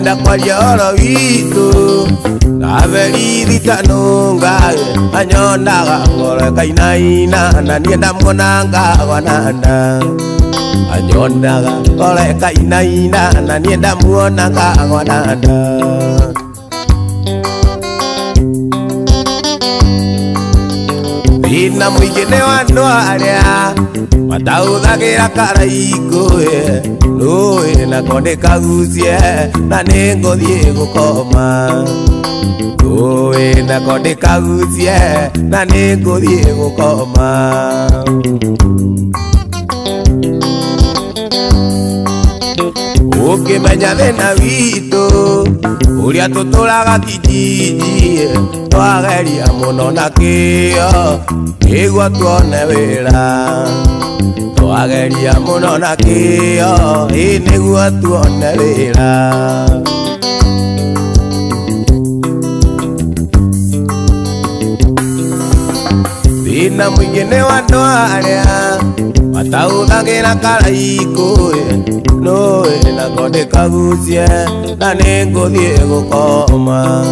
Ndenda kwa yoro wito Kaveri ditanunga Anyondaga ngore kainaina Na nienda mwananga wananda Anyondaga ngore kainaina Na nienda mwananga wananda Ina mwigene wa nwaria Mataudagira karaiko Noe na konde kaguzie Na nengo thie gukoma Noe na konde kaguzie Na nengo thie gukoma Ukimenya thina wito Uria tuturaga kijiji Twageria muno na kio Igua tuone wira Twageria muno na kio Niguo tuone wira Thina mwingine wa nwaria Mataudagira karaiko Noe na konde kaguzie Na nengo thie gukoma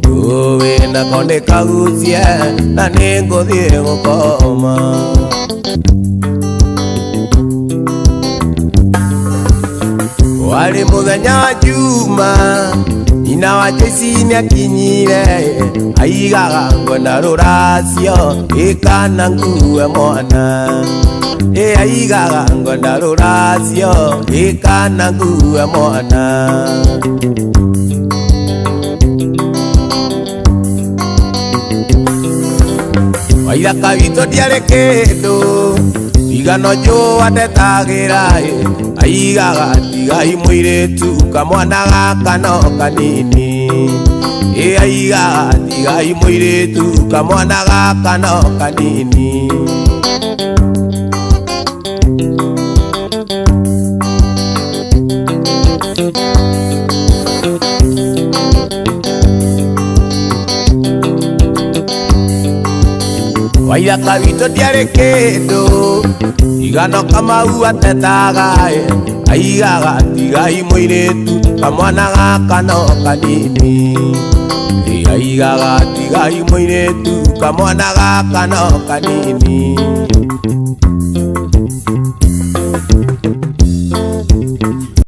Noe na konde kaguzie Na nengo thie gukoma Wali muthenya wa juma Ina wa jesi ni akinyire Aigaga ngwenda ruracio Ikana ngue mwana Aigaga ngwenda ruracio Ikana ngue mwana Waira kawito diare kendo Igano jo atetagira Aigaga tigai muiretu Kamwana gaka no kanini Aigaga tigai muiretu Kamwana gaka no kanini Waira kawito diare kendo Igano kamau atetaga Aigaga tigai muiretu Kamwana gaka no kanini Aigaga tigai muiretu Kamwana gaka no kanini